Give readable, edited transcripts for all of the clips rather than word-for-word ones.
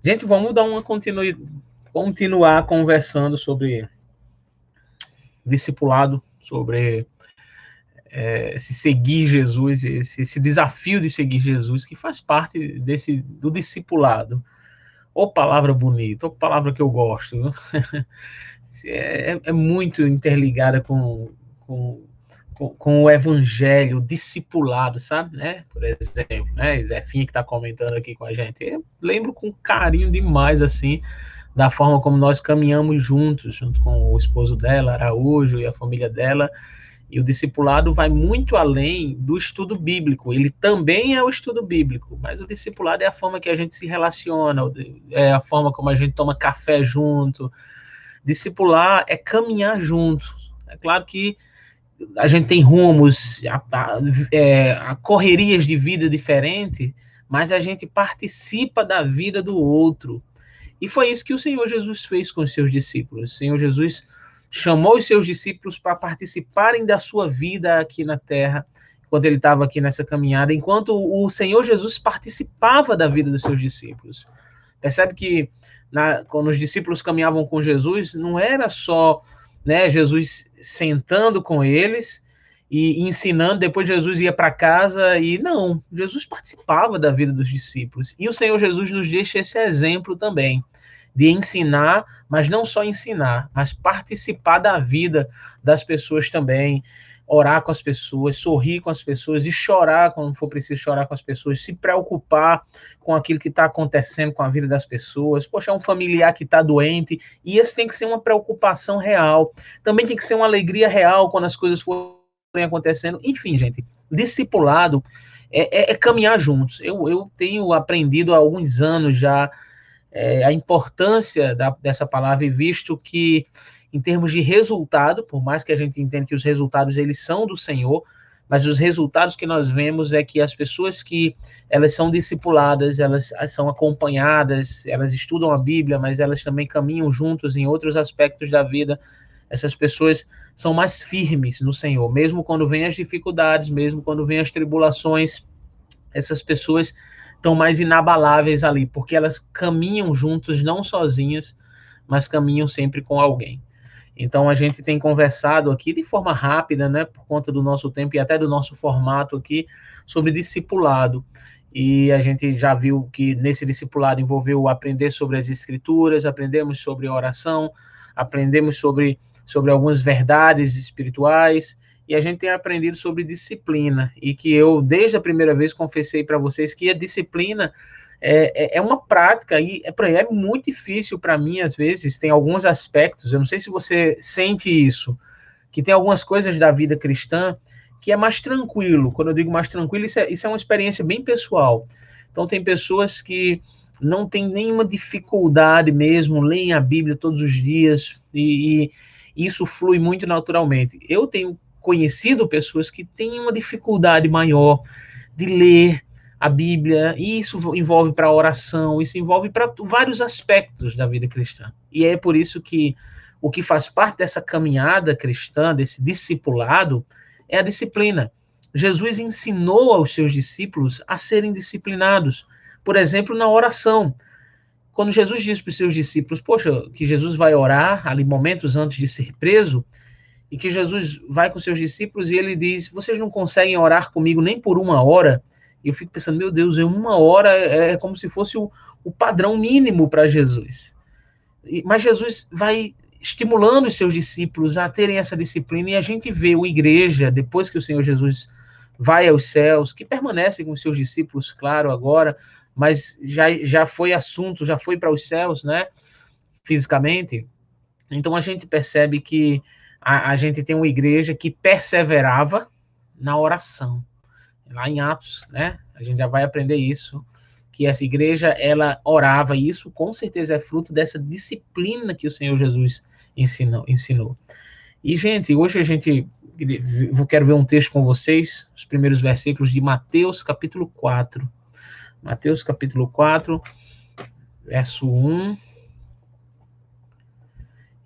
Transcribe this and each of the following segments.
Gente, vamos dar uma continuar conversando sobre discipulado, sobre esse seguir Jesus, esse desafio de seguir Jesus, que faz parte do discipulado. Ô palavra bonita, ô palavra que eu gosto. É muito interligada com o evangelho, discipulado, sabe? Né? Por exemplo, né? Zefinha que está comentando aqui com a gente. Eu lembro com carinho demais, assim, da forma como nós caminhamos juntos, junto com o esposo dela, Araújo, e a família dela. E o discipulado vai muito além do estudo bíblico. Ele também é o estudo bíblico, mas o discipulado é a forma que a gente se relaciona, é a forma como a gente toma café junto. Discipular é caminhar junto. É claro que a gente tem rumos, a correrias de vida diferentes, mas a gente participa da vida do outro. E foi isso que o Senhor Jesus fez com os seus discípulos. O Senhor Jesus chamou os seus discípulos para participarem da sua vida aqui na terra, enquanto ele estava aqui nessa caminhada, enquanto o Senhor Jesus participava da vida dos seus discípulos. Percebe que quando os discípulos caminhavam com Jesus, não era só, né, Jesus sentando com eles e ensinando, depois Jesus ia para casa e não, Jesus participava da vida dos discípulos. E o Senhor Jesus nos deixa esse exemplo também, de ensinar, mas não só ensinar, mas participar da vida das pessoas também, orar com as pessoas, sorrir com as pessoas e chorar quando for preciso chorar com as pessoas, se preocupar com aquilo que está acontecendo com a vida das pessoas. Poxa, é um familiar que está doente, e isso tem que ser uma preocupação real. Também tem que ser uma alegria real quando as coisas forem acontecendo. Enfim, gente, discipulado é caminhar juntos. Eu tenho aprendido há alguns anos já a importância dessa palavra, e visto que, em termos de resultado, por mais que a gente entenda que os resultados eles são do Senhor, mas os resultados que nós vemos é que as pessoas que elas são discipuladas, elas são acompanhadas, elas estudam a Bíblia, mas elas também caminham juntos em outros aspectos da vida. Essas pessoas são mais firmes no Senhor, mesmo quando vêm as dificuldades, mesmo quando vêm as tribulações. Essas pessoas estão mais inabaláveis ali, porque elas caminham juntos, não sozinhas, mas caminham sempre com alguém. Então, a gente tem conversado aqui de forma rápida, né, por conta do nosso tempo e até do nosso formato aqui, sobre discipulado. E a gente já viu que nesse discipulado envolveu aprender sobre as escrituras, aprendemos sobre oração, aprendemos sobre algumas verdades espirituais, e a gente tem aprendido sobre disciplina, e que eu, desde a primeira vez, confessei para vocês que a disciplina é uma prática, e é muito difícil para mim, às vezes, tem alguns aspectos, eu não sei se você sente isso, que tem algumas coisas da vida cristã que é mais tranquilo. Quando eu digo mais tranquilo, isso é uma experiência bem pessoal. Então, tem pessoas que não têm nenhuma dificuldade mesmo, leem a Bíblia todos os dias, e isso flui muito naturalmente. Eu tenho conhecido pessoas que têm uma dificuldade maior de ler a Bíblia, e isso envolve para a oração, isso envolve para vários aspectos da vida cristã. E é por isso que o que faz parte dessa caminhada cristã, desse discipulado, é a disciplina. Jesus ensinou aos seus discípulos a serem disciplinados. Por exemplo, na oração. Quando Jesus disse para os seus discípulos, poxa, que Jesus vai orar ali momentos antes de ser preso, e que Jesus vai com seus discípulos e ele diz, vocês não conseguem orar comigo nem por 1 hora? E eu fico pensando, meu Deus, 1 hora é como se fosse o padrão mínimo para Jesus. Mas Jesus vai estimulando os seus discípulos a terem essa disciplina, e a gente vê a igreja, depois que o Senhor Jesus vai aos céus, que permanece com os seus discípulos, claro, agora, mas já foi assunto, já foi para os céus, né, fisicamente. Então a gente percebe que a gente tem uma igreja que perseverava na oração. Lá em Atos, né, a gente já vai aprender isso, que essa igreja, ela orava, e isso com certeza é fruto dessa disciplina que o Senhor Jesus ensinou. E, gente, hoje eu quero ver um texto com vocês, os primeiros versículos de Mateus, capítulo 4. Mateus, capítulo 4, verso 1.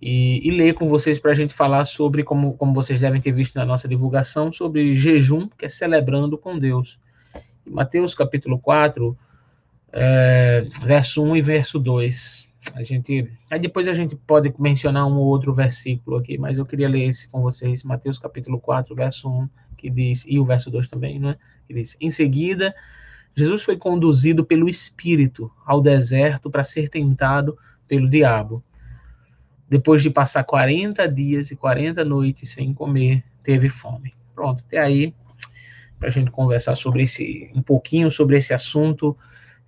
E ler com vocês para a gente falar sobre, como vocês devem ter visto na nossa divulgação, sobre jejum, que é celebrando com Deus. Mateus capítulo 4, verso 1 e verso 2. Aí depois a gente pode mencionar um ou outro versículo aqui, mas eu queria ler esse com vocês, Mateus capítulo 4, verso 1, que diz, e o verso 2 também, né? Que diz, em seguida, Jesus foi conduzido pelo Espírito ao deserto para ser tentado pelo diabo. Depois de passar 40 dias e 40 noites sem comer, teve fome. Pronto, até aí, para a gente conversar sobre um pouquinho sobre esse assunto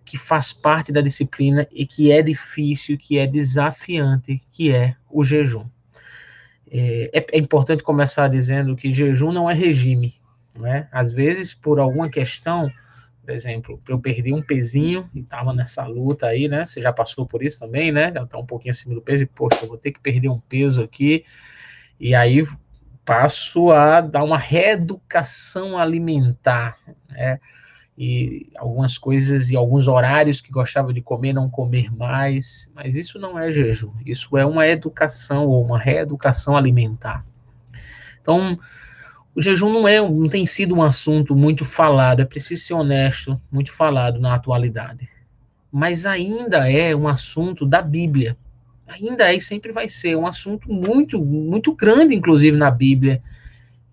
que faz parte da disciplina e que é difícil, que é desafiante, que é o jejum. É importante começar dizendo que jejum não é regime, né? Às vezes, por alguma questão, por exemplo, eu perdi um pezinho e estava nessa luta aí, né? Você já passou por isso também, né? Já está um pouquinho acima do peso e, poxa, eu vou ter que perder um peso aqui. E aí passo a dar uma reeducação alimentar, né? E algumas coisas e alguns horários que gostava de comer, não comer mais, mas isso não é jejum, isso é uma educação ou uma reeducação alimentar. Então, o jejum não tem sido um assunto muito falado, é preciso ser honesto, muito falado na atualidade, mas ainda é um assunto da Bíblia, ainda é e sempre vai ser um assunto muito, muito grande, inclusive na Bíblia.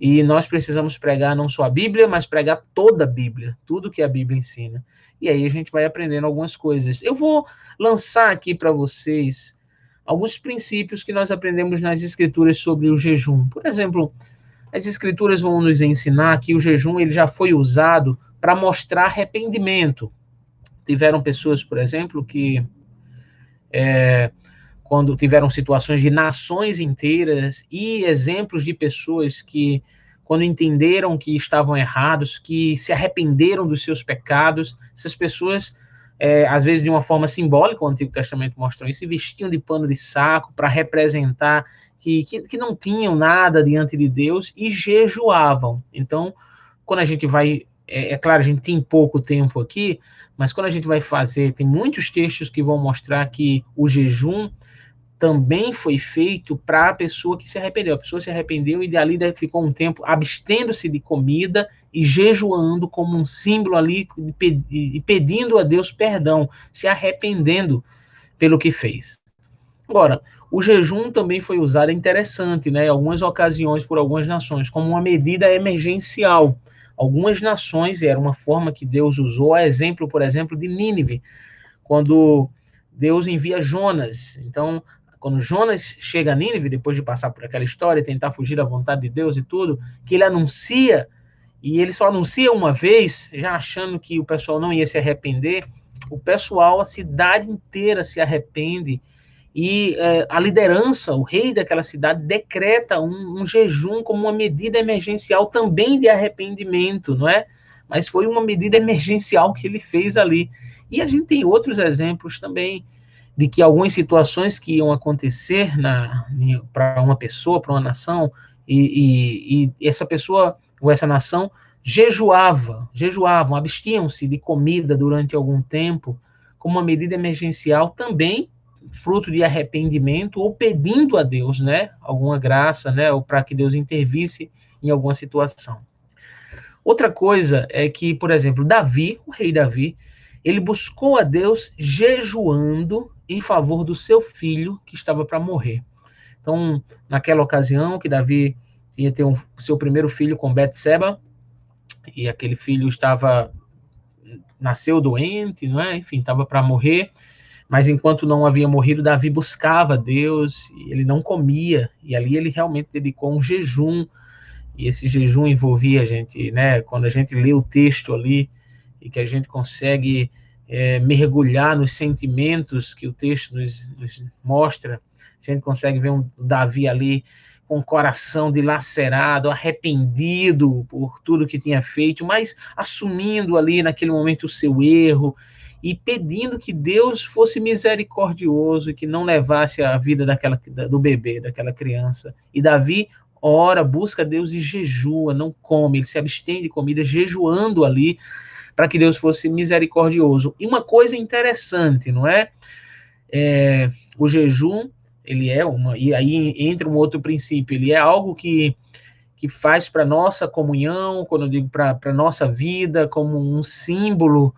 E nós precisamos pregar não só a Bíblia, mas pregar toda a Bíblia, tudo que a Bíblia ensina. E aí a gente vai aprendendo algumas coisas. Eu vou lançar aqui para vocês alguns princípios que nós aprendemos nas Escrituras sobre o jejum. Por exemplo, as Escrituras vão nos ensinar que o jejum ele já foi usado para mostrar arrependimento. Tiveram pessoas, por exemplo, que quando tiveram situações de nações inteiras e exemplos de pessoas que, quando entenderam que estavam errados, que se arrependeram dos seus pecados, essas pessoas, às vezes de uma forma simbólica, o Antigo Testamento mostra isso, se vestiam de pano de saco para representar que não tinham nada diante de Deus e jejuavam. Então, quando a gente vai claro, a gente tem pouco tempo aqui, mas quando a gente vai fazer, tem muitos textos que vão mostrar que o jejum também foi feito para a pessoa que se arrependeu. A pessoa se arrependeu e dali ficou um tempo abstendo-se de comida e jejuando como um símbolo ali e pedindo a Deus perdão, se arrependendo pelo que fez. Agora, o jejum também foi usado, é interessante, né, em algumas ocasiões por algumas nações, como uma medida emergencial. Algumas nações, era uma forma que Deus usou, a exemplo, por exemplo, de Nínive, quando Deus envia Jonas. Então, quando Jonas chega a Nínive, depois de passar por aquela história, tentar fugir da vontade de Deus e tudo, que ele anuncia, e ele só anuncia uma vez, já achando que o pessoal não ia se arrepender, o pessoal, a cidade inteira se arrepende, e a liderança, o rei daquela cidade, decreta um jejum como uma medida emergencial também de arrependimento, não é? Mas foi uma medida emergencial que ele fez ali. E a gente tem outros exemplos também de que algumas situações que iam acontecer para uma pessoa, para uma nação, e essa pessoa ou essa nação jejuavam, abstiam-se de comida durante algum tempo, como uma medida emergencial também, fruto de arrependimento, ou pedindo a Deus, né, alguma graça, né, ou para que Deus intervisse em alguma situação. Outra coisa é que, por exemplo, Davi, o rei Davi, ele buscou a Deus jejuando em favor do seu filho que estava para morrer. Então, naquela ocasião que Davi ia ter seu primeiro filho com Betseba, e aquele filho nasceu doente, não é? Enfim, estava para morrer, mas enquanto não havia morrido, Davi buscava Deus, e ele não comia, e ali ele realmente dedicou um jejum, e esse jejum envolvia, gente, né? Quando a gente lê o texto ali, e que a gente consegue mergulhar nos sentimentos que o texto nos mostra, a gente consegue ver um Davi ali com o coração dilacerado, arrependido por tudo que tinha feito, mas assumindo ali naquele momento o seu erro e pedindo que Deus fosse misericordioso e que não levasse a vida do bebê, daquela criança. E Davi ora, busca Deus e jejua, não come, ele se abstém de comida, jejuando ali, para que Deus fosse misericordioso. E uma coisa interessante, não é? O jejum, ele e aí entra um outro princípio, ele é algo que faz para nossa comunhão, quando eu digo para nossa vida, como um símbolo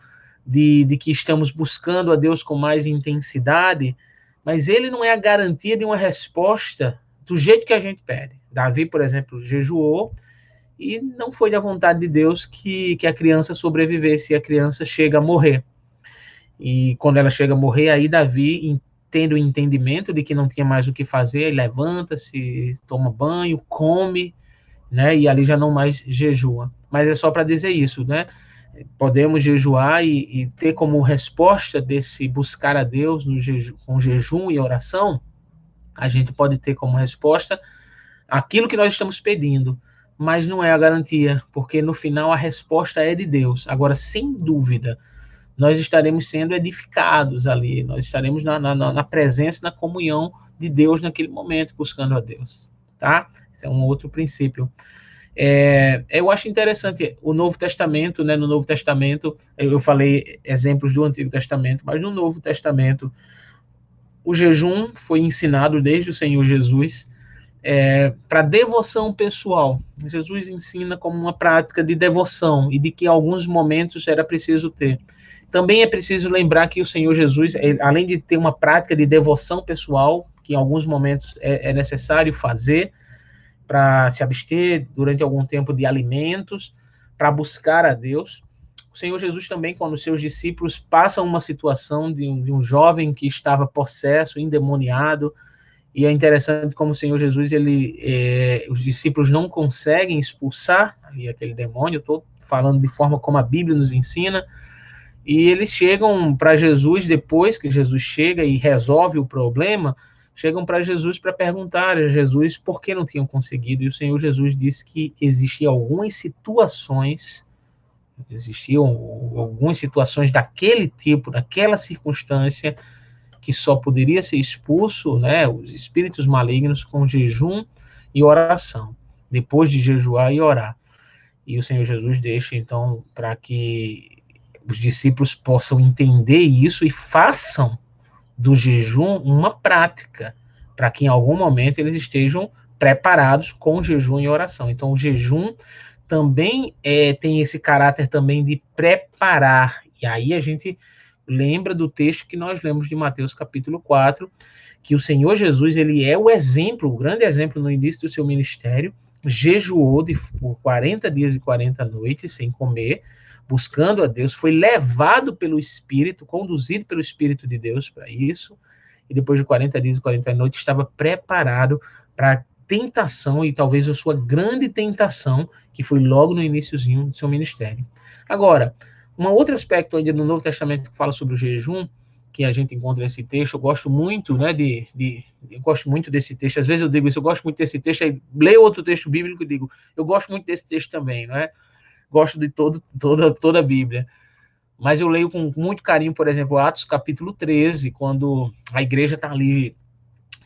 de que estamos buscando a Deus com mais intensidade, mas ele não é a garantia de uma resposta do jeito que a gente pede. Davi, por exemplo, jejuou e não foi da vontade de Deus que a criança sobrevivesse, e a criança chega a morrer. E quando ela chega a morrer, aí Davi, tendo o entendimento de que não tinha mais o que fazer, levanta-se, toma banho, come, né? E ali já não mais jejua. Mas é só para dizer isso, né? Podemos jejuar e ter como resposta desse buscar a Deus no com jejum e oração, a gente pode ter como resposta aquilo que nós estamos pedindo, mas não é a garantia, porque no final a resposta é de Deus. Agora, sem dúvida, nós estaremos sendo edificados ali, nós estaremos na presença, na comunhão de Deus naquele momento, buscando a Deus, tá? Esse é um outro princípio. Eu acho interessante o Novo Testamento, né? No Novo Testamento, eu falei exemplos do Antigo Testamento, mas no Novo Testamento, o jejum foi ensinado desde o Senhor Jesus para devoção pessoal. Jesus ensina como uma prática de devoção e de que em alguns momentos era preciso ter. Também é preciso lembrar que o Senhor Jesus, além de ter uma prática de devoção pessoal, que em alguns momentos é necessário fazer, para se abster durante algum tempo de alimentos, para buscar a Deus. O Senhor Jesus também, quando os seus discípulos passam uma situação de um jovem que estava possesso, endemoniado, e é interessante como o Senhor Jesus, os discípulos não conseguem expulsar ali aquele demônio, estou falando de forma como a Bíblia nos ensina, e eles chegam para Jesus, depois que Jesus chega e resolve o problema, chegam para Jesus para perguntar a Jesus por que não tinham conseguido. E o Senhor Jesus disse que existiam algumas situações daquele tipo, daquela circunstância, que só poderia ser expulso, né, os espíritos malignos com jejum e oração, depois de jejuar e orar. E o Senhor Jesus deixa, então, para que os discípulos possam entender isso e façam do jejum uma prática, para que em algum momento eles estejam preparados com jejum e oração. Então, o jejum também tem esse caráter também de preparar. E aí a gente lembra do texto que nós lemos de Mateus capítulo 4, que o Senhor Jesus, ele é o exemplo, o grande exemplo no início do seu ministério, jejuou por 40 dias e 40 noites sem comer, buscando a Deus, foi levado pelo Espírito, conduzido pelo Espírito de Deus para isso, e depois de 40 dias e 40 noites estava preparado para a tentação, e talvez a sua grande tentação, que foi logo no iniciozinho do seu ministério. Agora, um outro aspecto ainda no Novo Testamento que fala sobre o jejum, que a gente encontra nesse texto, eu gosto muito, né, eu gosto muito desse texto, às vezes eu digo isso, eu gosto muito desse texto, aí leio outro texto bíblico e digo, eu gosto muito desse texto também, não é? Gosto de toda a Bíblia. Mas eu leio com muito carinho, por exemplo, Atos capítulo 13, quando a igreja está ali,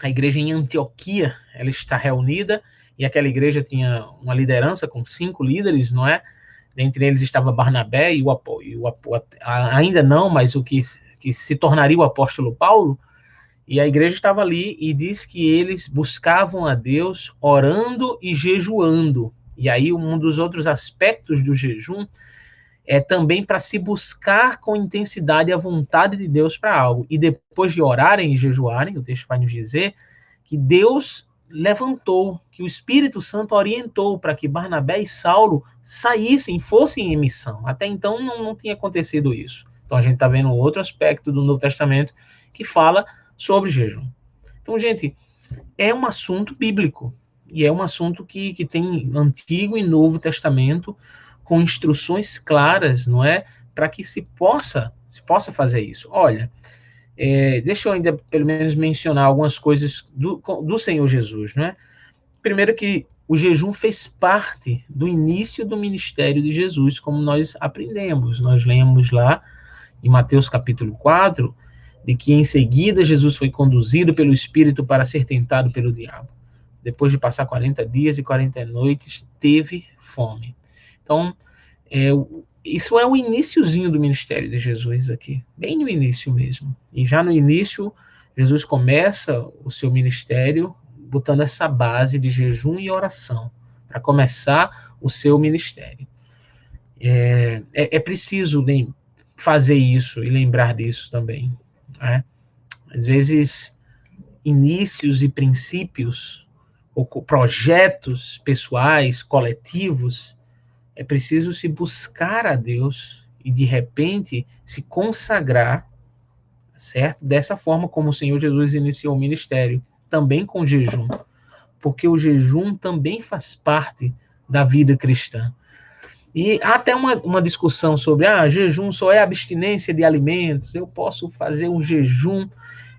a igreja em Antioquia, ela está reunida, e aquela igreja tinha uma liderança com 5 líderes, não é? Dentre eles estava Barnabé ainda não, mas o que se tornaria o apóstolo Paulo, e a igreja estava ali e diz que eles buscavam a Deus orando e jejuando. E aí um dos outros aspectos do jejum é também para se buscar com intensidade a vontade de Deus para algo. E depois de orarem e jejuarem, o texto vai nos dizer que Deus levantou, que o Espírito Santo orientou para que Barnabé e Saulo saíssem, fossem em missão. Até então não tinha acontecido isso. Então a gente está vendo outro aspecto do Novo Testamento que fala sobre jejum. Então, gente, é um assunto bíblico. E é um assunto que tem Antigo e Novo Testamento com instruções claras, não é? Para que se possa fazer isso. Olha, deixa eu ainda pelo menos mencionar algumas coisas do Senhor Jesus, não é? Primeiro que o jejum fez parte do início do ministério de Jesus, como nós aprendemos. Nós lemos lá em Mateus capítulo 4, de que em seguida Jesus foi conduzido pelo Espírito para ser tentado pelo diabo. Depois de passar 40 dias e 40 noites, teve fome. Então, isso é o iniciozinho do ministério de Jesus aqui, bem no início mesmo. E já no início, Jesus começa o seu ministério botando essa base de jejum e oração para começar o seu ministério. É preciso fazer isso e lembrar disso também, né? Às vezes, inícios e princípios, ou projetos pessoais, coletivos, é preciso se buscar a Deus e, de repente, se consagrar, certo? Dessa forma como o Senhor Jesus iniciou o ministério, também com jejum, porque o jejum também faz parte da vida cristã. E há até uma discussão sobre, jejum só é abstinência de alimentos, eu posso fazer um jejum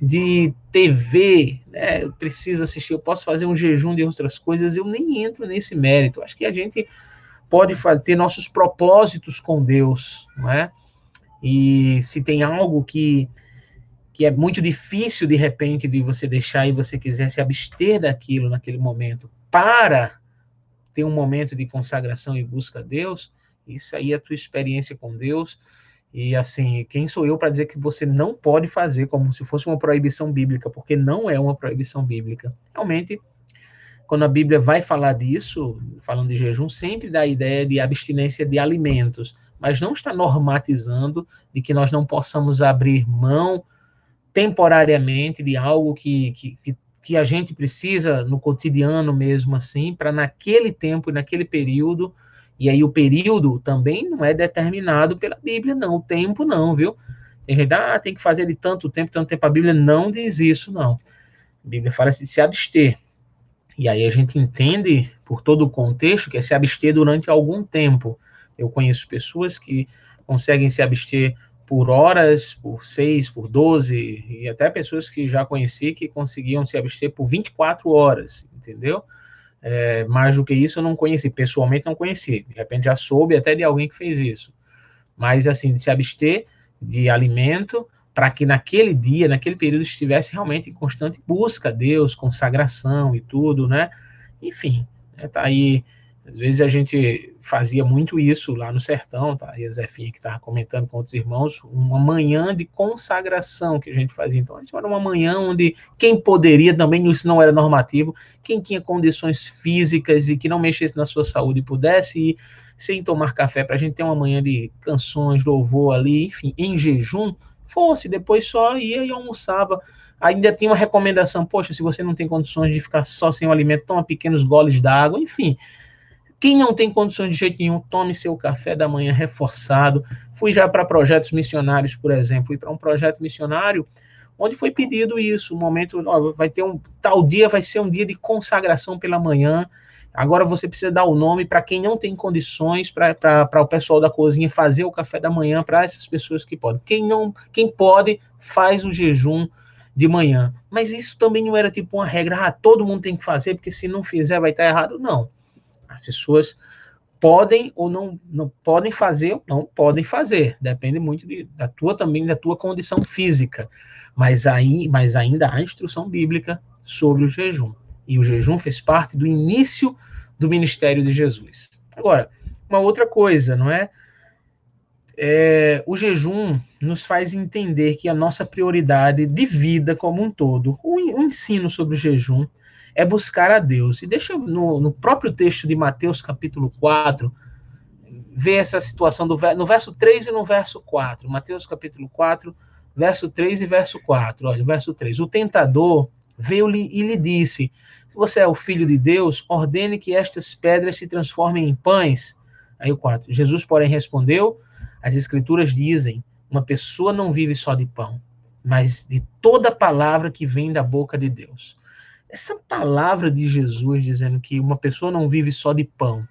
de TV, né? Eu preciso assistir, eu posso fazer um jejum de outras coisas, eu nem entro nesse mérito. Acho que a gente pode ter nossos propósitos com Deus, não é? E se tem algo que é muito difícil, de repente, de você deixar e você quiser se abster daquilo naquele momento para ter um momento de consagração e busca a Deus, isso aí é a tua experiência com Deus. E assim, quem sou eu para dizer que você não pode fazer como se fosse uma proibição bíblica, porque não é uma proibição bíblica. Realmente, quando a Bíblia vai falar disso, falando de jejum, sempre dá a ideia de abstinência de alimentos, mas não está normatizando de que nós não possamos abrir mão temporariamente de algo que a gente precisa no cotidiano mesmo assim, para naquele tempo e naquele período, e aí o período também não é determinado pela Bíblia, não, o tempo não, viu? Tem gente, tem que fazer de tanto tempo, a Bíblia não diz isso, não. A Bíblia fala de se abster. E aí a gente entende, por todo o contexto, que é se abster durante algum tempo. Eu conheço pessoas que conseguem se abster por horas, por 6, por 12, e até pessoas que já conheci que conseguiam se abster por 24 horas, entendeu? Mais do que isso eu não conheci, pessoalmente não conheci. De repente já soube até de alguém que fez isso. Mas, assim, de se abster de alimento para que naquele dia, naquele período, estivesse realmente em constante busca a Deus, consagração e tudo, né? Enfim, tá aí. Às vezes a gente fazia muito isso lá no sertão, tá? E a Zefinha que estava comentando com outros irmãos, uma manhã de consagração que a gente fazia. Então, isso era uma manhã onde quem poderia, também isso não era normativo, quem tinha condições físicas e que não mexesse na sua saúde pudesse ir sem tomar café, para a gente ter uma manhã de canções, louvor ali, enfim, em jejum, fosse, depois só ia e almoçava. Ainda tinha uma recomendação, poxa, se você não tem condições de ficar só sem o alimento, toma pequenos goles d'água, enfim. Quem não tem condições de jeito nenhum, tome seu café da manhã reforçado. Fui já para projetos missionários, por exemplo, fui para um projeto missionário onde foi pedido isso, um momento, vai ter tal dia, vai ser um dia de consagração pela manhã. Agora você precisa dar o nome para quem não tem condições, para o pessoal da cozinha fazer o café da manhã para essas pessoas que podem. Quem pode, faz o jejum de manhã. Mas isso também não era tipo uma regra, todo mundo tem que fazer, porque se não fizer vai estar errado. Não. As pessoas podem ou não podem fazer, ou não podem fazer. Depende muito da tua condição física. Mas ainda há instrução bíblica sobre o jejum. E o jejum fez parte do início do ministério de Jesus. Agora, uma outra coisa, não é? O jejum nos faz entender que a nossa prioridade de vida como um todo, o ensino sobre o jejum, é buscar a Deus. E deixa eu, no próprio texto de Mateus, capítulo 4, ver essa situação no verso 3 e no verso 4. Mateus, capítulo 4, verso 3 e verso 4. Olha, o verso 3. O tentador veio-lhe e lhe disse: se você é o filho de Deus, ordene que estas pedras se transformem em pães. Aí o 4. Jesus, porém, respondeu: as escrituras dizem, uma pessoa não vive só de pão, mas de toda palavra que vem da boca de Deus. Essa palavra de Jesus dizendo que uma pessoa não vive só de pão.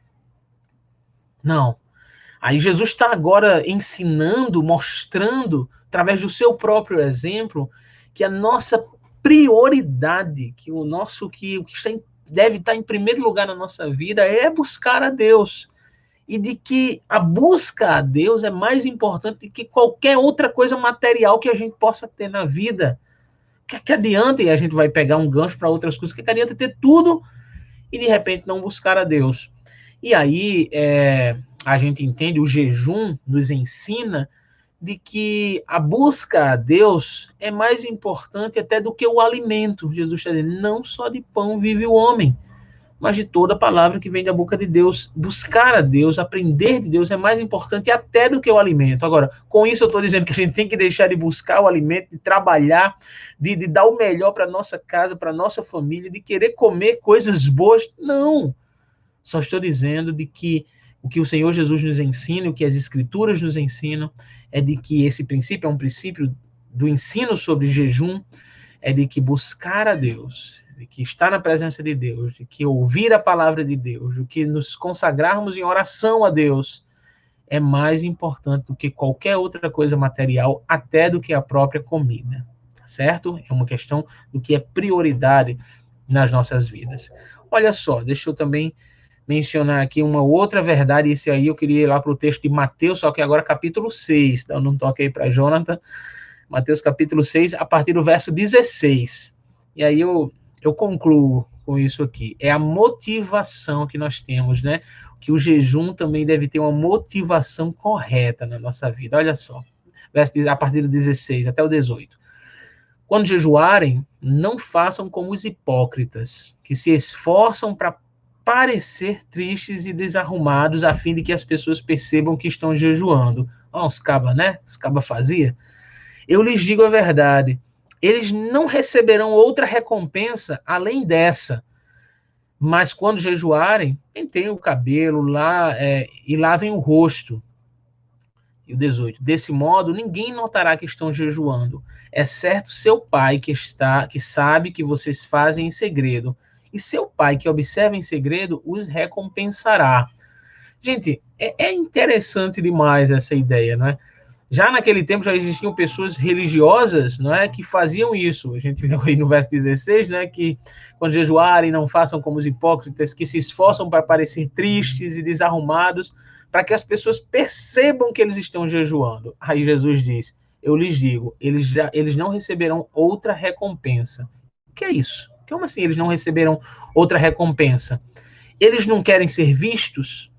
Não. Aí Jesus está agora ensinando, mostrando, através do seu próprio exemplo, que a nossa prioridade, que o que deve estar em primeiro lugar na nossa vida é buscar a Deus. E de que a busca a Deus é mais importante do que qualquer outra coisa material que a gente possa ter na vida. Que adianta, e a gente vai pegar um gancho para outras coisas, que adianta ter tudo e de repente não buscar a Deus. E aí a gente entende, o jejum nos ensina de que a busca a Deus é mais importante até do que o alimento. Jesus está dizendo, não só de pão vive o homem, mas de toda palavra que vem da boca de Deus. Buscar a Deus, aprender de Deus é mais importante até do que o alimento. Agora, com isso eu estou dizendo que a gente tem que deixar de buscar o alimento, de trabalhar, de dar o melhor para a nossa casa, para a nossa família, de querer comer coisas boas. Não! Só estou dizendo de que o que o Senhor Jesus nos ensina, o que as Escrituras nos ensinam, é de que esse princípio é um princípio do ensino sobre jejum, é de que buscar a Deus, de que estar na presença de Deus, de que ouvir a palavra de Deus, de que nos consagrarmos em oração a Deus, é mais importante do que qualquer outra coisa material, até do que a própria comida, certo? É uma questão do que é prioridade nas nossas vidas. Olha só, deixa eu também mencionar aqui uma outra verdade, esse aí eu queria ir lá para o texto de Mateus, só que agora capítulo 6, então não toque aí para Jonathan, Mateus capítulo 6, a partir do verso 16. E aí eu concluo com isso aqui. É a motivação que nós temos, né? Que o jejum também deve ter uma motivação correta na nossa vida. Olha só, a partir do 16 até o 18. Quando jejuarem, não façam como os hipócritas, que se esforçam para parecer tristes e desarrumados, a fim de que as pessoas percebam que estão jejuando. Ó, os cabas, né? Os cabas fazia. Eu lhes digo a verdade, eles não receberão outra recompensa além dessa. Mas quando jejuarem, pentem o cabelo lá e lavem o rosto. E o 18. Desse modo, ninguém notará que estão jejuando, exceto seu pai que sabe que vocês fazem em segredo. E seu pai que observa em segredo os recompensará. Gente, é interessante demais essa ideia, não é? Já naquele tempo já existiam pessoas religiosas, não é, que faziam isso. A gente viu aí no verso 16, né, que quando jejuarem não façam como os hipócritas, que se esforçam para parecer tristes e desarrumados, para que as pessoas percebam que eles estão jejuando. Aí Jesus diz: eu lhes digo, eles não receberão outra recompensa. O que é isso? Como assim eles não receberão outra recompensa? Eles não querem ser vistos?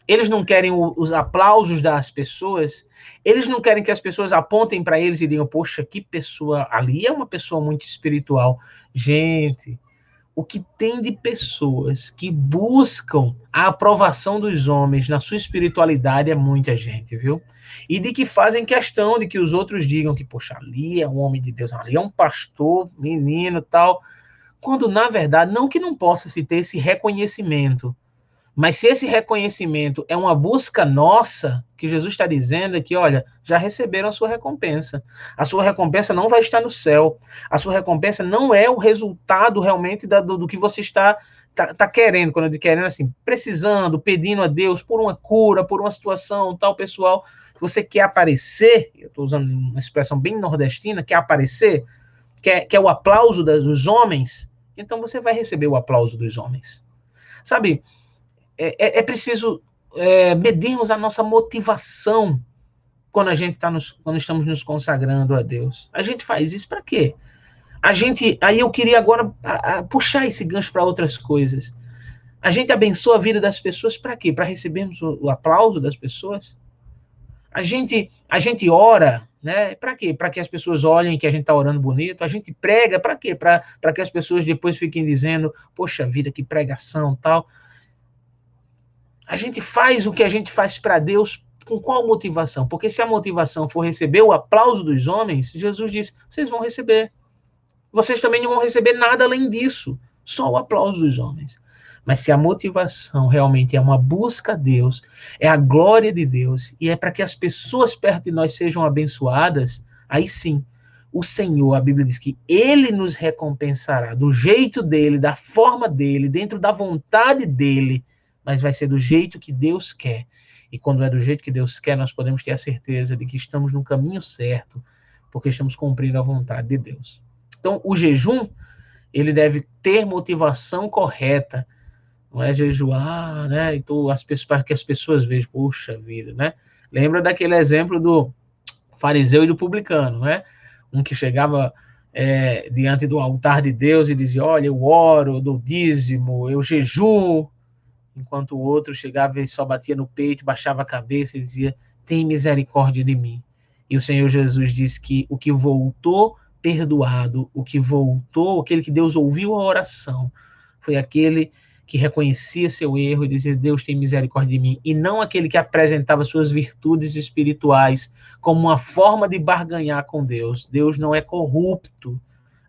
Eles não querem os aplausos das pessoas, eles não querem que as pessoas apontem para eles e digam, poxa, que pessoa, ali é uma pessoa muito espiritual. Gente, o que tem de pessoas que buscam a aprovação dos homens na sua espiritualidade é muita gente, viu? E de que fazem questão de que os outros digam que, poxa, ali é um homem de Deus, ali é um pastor, menino, tal, quando na verdade, não que não possa se ter esse reconhecimento, mas se esse reconhecimento é uma busca nossa, que Jesus está dizendo é que, olha, já receberam a sua recompensa. A sua recompensa não vai estar no céu. A sua recompensa não é o resultado realmente do que você está querendo. Quando eu digo querendo, assim, precisando, pedindo a Deus por uma cura, por uma situação tal, pessoal. Você quer aparecer, eu estou usando uma expressão bem nordestina, quer aparecer, quer o aplauso dos homens, então você vai receber o aplauso dos homens. Sabe, é preciso medirmos a nossa motivação quando quando estamos nos consagrando a Deus. A gente faz isso para quê? Aí eu queria agora puxar esse gancho para outras coisas. A gente abençoa a vida das pessoas para quê? Para recebermos o aplauso das pessoas? A gente ora, né? Para quê? Para que as pessoas olhem que a gente está orando bonito. A gente prega para quê? Para que as pessoas depois fiquem dizendo, poxa vida, que pregação, tal. A gente faz o que a gente faz para Deus com qual motivação? Porque se a motivação for receber o aplauso dos homens, Jesus disse, vocês vão receber. Vocês também não vão receber nada além disso, só o aplauso dos homens. Mas se a motivação realmente é uma busca a Deus, é a glória de Deus, e é para que as pessoas perto de nós sejam abençoadas, aí sim, o Senhor, a Bíblia diz que Ele nos recompensará do jeito dEle, da forma dEle, dentro da vontade dEle, mas vai ser do jeito que Deus quer. E quando é do jeito que Deus quer, nós podemos ter a certeza de que estamos no caminho certo, porque estamos cumprindo a vontade de Deus. Então, o jejum, ele deve ter motivação correta. Não é jejuar, né? Então, para que as pessoas vejam, poxa vida, né? Lembra daquele exemplo do fariseu e do publicano, né? Um que chegava diante do altar de Deus e dizia, olha, eu oro, eu dou dízimo, eu jejuo, enquanto o outro chegava e só batia no peito, baixava a cabeça e dizia, tem misericórdia de mim. E o Senhor Jesus disse que o que voltou perdoado, aquele que Deus ouviu a oração, foi aquele que reconhecia seu erro e dizia, Deus tem misericórdia de mim, e não aquele que apresentava suas virtudes espirituais como uma forma de barganhar com Deus. Deus não é corrupto.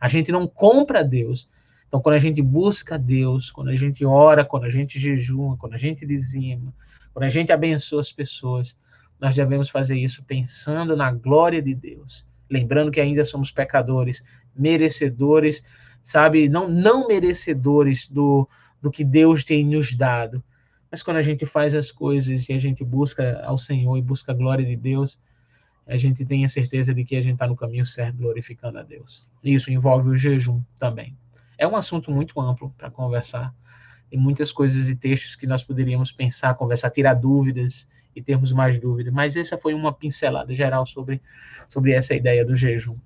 A gente não compra Deus. Então, quando a gente busca Deus, quando a gente ora, quando a gente jejuma, quando a gente dizima, quando a gente abençoa as pessoas, nós devemos fazer isso pensando na glória de Deus. Lembrando que ainda somos pecadores, merecedores, sabe? Não merecedores do que Deus tem nos dado. Mas quando a gente faz as coisas e a gente busca ao Senhor e busca a glória de Deus, a gente tem a certeza de que a gente está no caminho certo, glorificando a Deus. E isso envolve o jejum também. É um assunto muito amplo para conversar. Tem muitas coisas e textos que nós poderíamos pensar, conversar, tirar dúvidas e termos mais dúvidas. Mas essa foi uma pincelada geral sobre essa ideia do jejum.